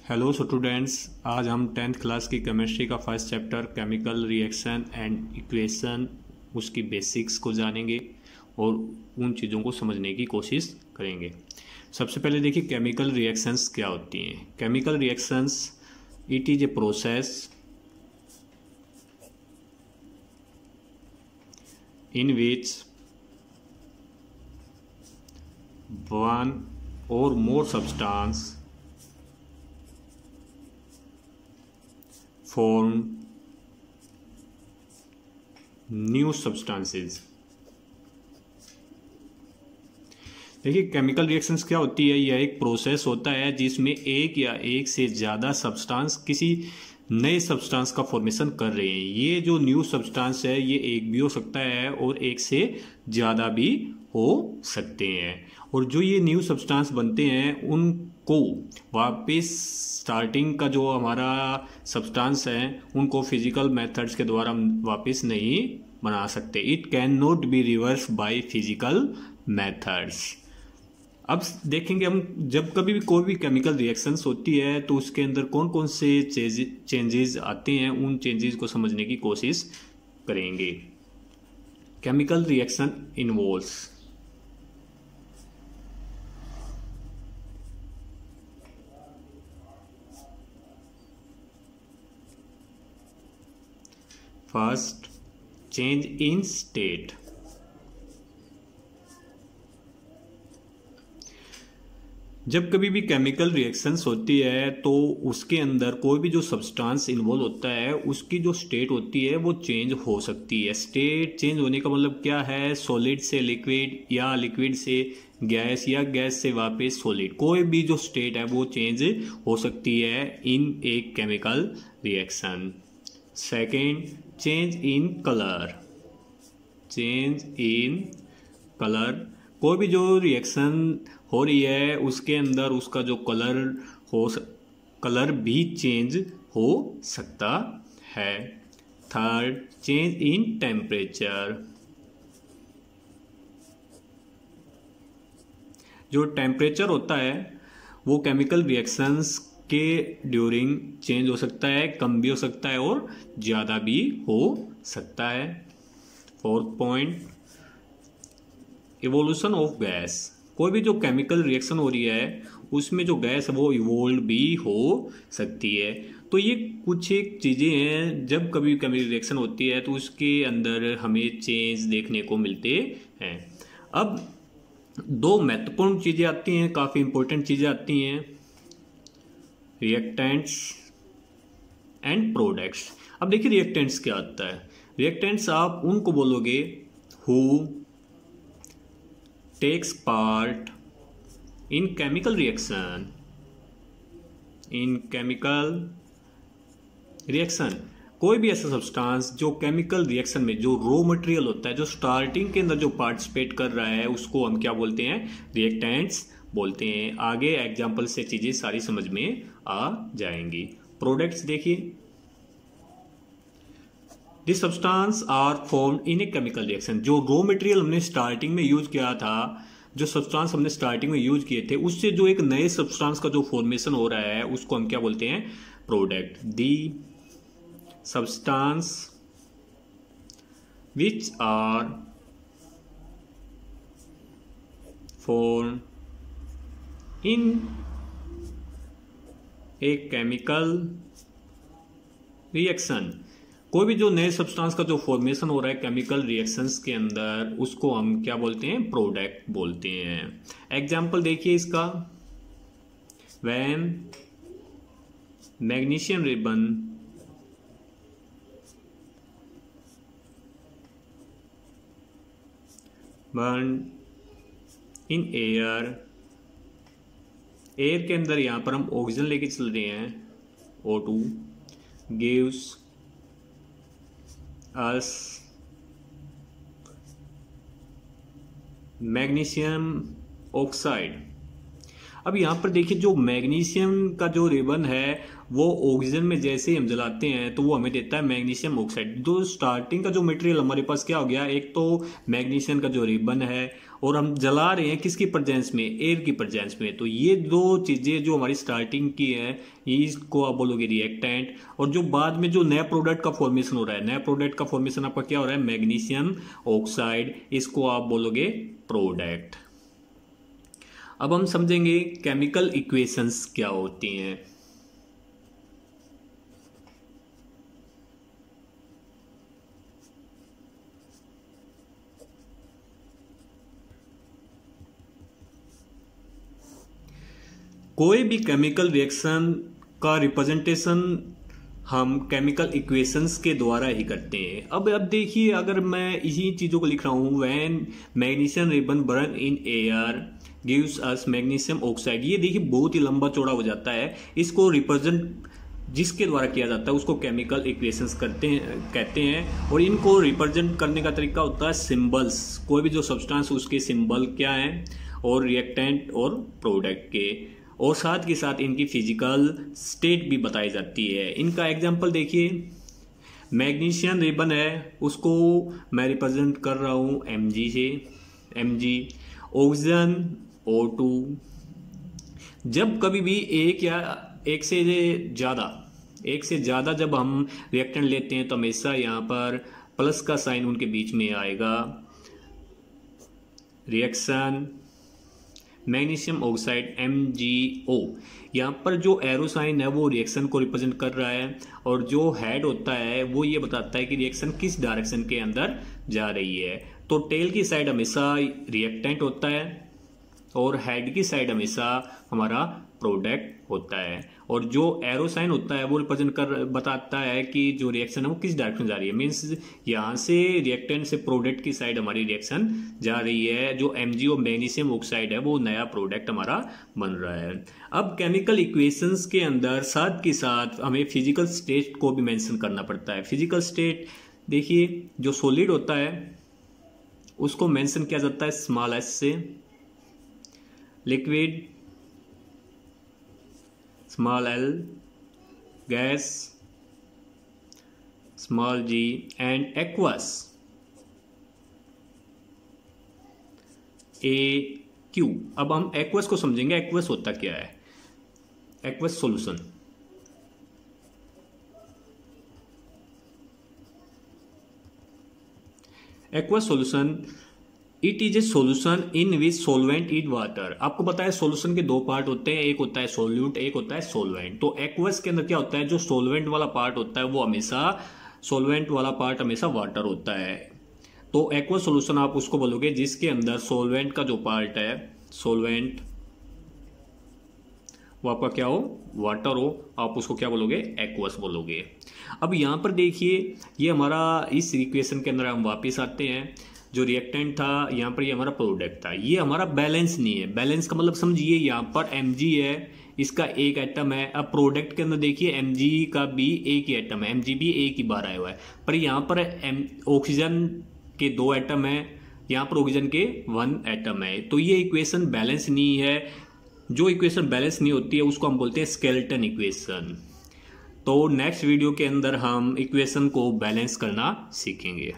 Hello students, आज हम 10th class की केमिस्ट्री का first chapter chemical reaction and equation उसकी बेसिक्स को जानेंगे और उन चीज़ों को समझने की कोशिश करेंगे। सबसे पहले देखिए केमिकल रिएक्शंस क्या होती हैं। Chemical reactions it is a process in which one or more substance form new substances। देखिए केमिकल रिएक्शंस क्या होती है। यह एक प्रोसेस होता है जिसमें एक या एक से ज़्यादा सब्सटेंस किसी नए सब्सटेंस का फॉर्मेशन कर रहे हैं। ये जो न्यू सब्सटेंस है ये एक भी हो सकता है और एक से ज़्यादा भी हो सकते हैं। और जो ये न्यू सब्सटेंस बनते हैं उनको वापस स्टार्टिंग का जो हमारा सब्सटेंस है उनको फिजिकल मेथड्स के द्वारा वापस नहीं बना सकते। It can not be reverse by physical methods. अब देखेंगे हम जब कभी भी कोई भी केमिकल रिएक्शंस होती है तो उसके अंदर कौन कौन से चेंजेस आते हैं, उन चेंजेस को समझने की कोशिश करेंगे। Chemical reaction involves first change in state. जब कभी भी केमिकल रिएक्शंस होती है तो उसके अंदर कोई भी जो सब्सटेंस इन्वॉल्व होता है उसकी जो स्टेट होती है वो चेंज हो सकती है। स्टेट चेंज होने का मतलब क्या है? सॉलिड से लिक्विड या लिक्विड से गैस या गैस से वापस सॉलिड, कोई भी जो स्टेट है वो चेंज हो सकती है इन एक chemical reaction. Second, change in colour. Change in colour, कोई भी जो रिएक्शन हो रही है उसके अंदर उसका जो कलर भी चेंज हो सकता है। Third, change in temperature. जो टेम्परेचर होता है वो केमिकल रिएक्शंस के ड्यूरिंग चेंज हो सकता है, कम भी हो सकता है और ज़्यादा भी हो सकता है। Fourth point, evolution of gas. कोई भी जो केमिकल रिएक्शन हो रही है उसमें जो गैस है वो इवोल्व भी हो सकती है। तो ये कुछ एक चीज़ें हैं जब कभी केमिकल रिएक्शन होती है तो उसके अंदर हमें चेंज देखने को मिलते हैं। अब दो महत्वपूर्ण चीज़ें आती हैं, काफ़ी इंपॉर्टेंट चीज़ें आती हैं, रिएक्टेंट्स एंड प्रोडक्ट्स। अब देखिए रिएक्टेंट्स क्या आता है। रिएक्टेंट्स आप उनको बोलोगे who takes part in chemical reaction। in chemical reaction कोई भी ऐसा सब्सटेंस जो केमिकल रिएक्शन में जो रॉ मटेरियल होता है, जो स्टार्टिंग के अंदर जो पार्टिसिपेट कर रहा है उसको हम क्या बोलते हैं? रिएक्टेंट्स बोलते हैं। आगे एग्जांपल से चीजें सारी समझ में आ जाएंगी। प्रोडक्ट्स देखिए, this substance are formed in a chemical reaction. जो रॉ मटेरियल हमने स्टार्टिंग में यूज किया था, जो सब्सटेंस हमने स्टार्टिंग में यूज किए थे, उससे जो एक नए सब्सटेंस का जो फॉर्मेशन हो रहा है उसको हम क्या बोलते हैं? Product. The substance which are formed in a chemical reaction. कोई भी जो नए सब्सटेंस का जो फॉर्मेशन हो रहा है केमिकल रिएक्शंस के अंदर उसको हम क्या बोलते हैं? प्रोडक्ट बोलते हैं। एग्जांपल देखिए इसका, when magnesium ribbon burn in air. Air के अंदर यहां पर हम ऑक्सीजन लेके चल रहे हैं, O2 gives us magnesium oxide. अब यहाँ पर देखिए जो मैग्नीशियम का जो रिबन है वो ऑक्सीजन में जैसे ही हम जलाते हैं तो वो हमें देता है मैग्नीशियम ऑक्साइड। तो स्टार्टिंग का जो मटेरियल हमारे पास क्या हो गया, एक तो मैग्नीशियम का जो रिबन है और हम जला रहे हैं किसकी प्रेजेंस में, एयर की प्रेजेंस में। तो ये दो चीजें जो हमारी स्टार्टिंग की है इसको आप बोलोगे रिएक्टेंट, और जो बाद में जो नया प्रोडक्ट का फॉर्मेशन हो रहा है, नया प्रोडक्ट का फॉर्मेशन आपका क्या हो रहा है, मैग्नीशियम ऑक्साइड, इसको आप बोलोगे प्रोडक्ट। अब हम समझेंगे केमिकल इक्वेशंस क्या होती हैं। कोई भी केमिकल रिएक्शन का रिप्रेजेंटेशन हम केमिकल इक्वेशंस के द्वारा ही करते हैं। अब देखिए अगर मैं इसी चीजों को लिख रहा हूं, when magnesium ribbon burn in air gives us magnesium oxide, ये देखिए बहुत ही लंबा चौड़ा हो जाता है। इसको रिप्रेजेंट जिसके द्वारा किया जाता है उसको केमिकल इक्वेशंस कहते हैं। और इनको रिप्रेजेंट करने का तरीका होता है सिंबल्स, कोई भी जो सब्सटेंस उसके सिंबल क्या हैं, और रिएक्टेंट और प्रोडक्ट के, और साथ के साथ इनकी फिजिकल स्टेट भी बताई जाती है। इनका एग्जांपल देखिए, मैग्नीशियम रिबन है उसको मैं रिप्रेजेंट कर रहा हूँ Mg से, Mg, ऑक्सीजन O2। जब कभी भी एक से ज्यादा जब हम रिएक्टेंट लेते हैं तो हमेशा यहाँ पर प्लस का साइन उनके बीच में आएगा। रिएक्शन मैग्नीशियम ऑक्साइड MgO, यहाँ पर जो एरो साइन है वो रिएक्शन को रिप्रेजेंट कर रहा है, और जो हेड होता है वो ये बताता है कि रिएक्शन किस डायरेक्शन के अंदर जा रही है। तो टेल की साइड हमेशा रिएक्टेंट होता है और हेड की साइड हमेशा हमारा प्रोडक्ट होता है, और जो एरो साइन होता है वो रिप्रेजेंट कर बताता है कि जो रिएक्शन है वो किस डायरेक्शन जा रही है। मींस यहाँ से रिएक्टेंट से प्रोडक्ट की साइड हमारी रिएक्शन जा रही है। जो MgO मैग्नीशियम ऑक्साइड है वो नया प्रोडक्ट हमारा बन रहा है। अब केमिकल इक्वेशंस के अंदर साथ के साथ हमें फिजिकल स्टेट को भी मेंशन करना पड़ता है। फिजिकल स्टेट देखिए, जो सॉलिड होता है उसको मेंशन किया जाता है स्मॉल s से, liquid small l, gas small g, and aqueous AQ। अब हम एक्वस को समझेंगे। एक्वस होता क्या है, aqueous solution. Aqueous solution, it is a solution in which solvent is water. आपको पता है सोल्यूशन के दो पार्ट होते हैं, एक होता है सोल्यूट, एक होता है सोलवेंट। तो एक्वस के अंदर क्या होता है, जो सोलवेंट वाला पार्ट होता है वो हमेशा सोलवेंट वाला पार्ट हमेशा वाटर होता है। तो एक्वस सॉल्यूशन आप उसको बोलोगे जिसके अंदर सोलवेंट का जो पार्ट है, सोलवेंट वो आपका क्या हो, वाटर हो, आप उसको क्या बोलोगे, एक्वस बोलोगे। अब यहाँ पर देखिए ये हमारा इस इक्वेशन के अंदर हम वापस आते हैं। जो रिएक्टेंट था यहाँ पर, ये हमारा प्रोडक्ट था, ये हमारा बैलेंस नहीं है। बैलेंस का मतलब समझिए, यहाँ पर Mg है, इसका एक एटम है। अब प्रोडक्ट के अंदर देखिए Mg का भी एक ही एटम है, Mg भी एक ही बार आया हुआ है, पर यहाँ पर ऑक्सीजन के 2 एटम है, यहाँ पर ऑक्सीजन के 1 एटम है। तो ये इक्वेशन बैलेंस नहीं है। जो इक्वेशन बैलेंस नहीं होती है उसको हम बोलते हैं स्केलेटन इक्वेशन। तो नेक्स्ट वीडियो के अंदर हम इक्वेशन को बैलेंस करना सीखेंगे।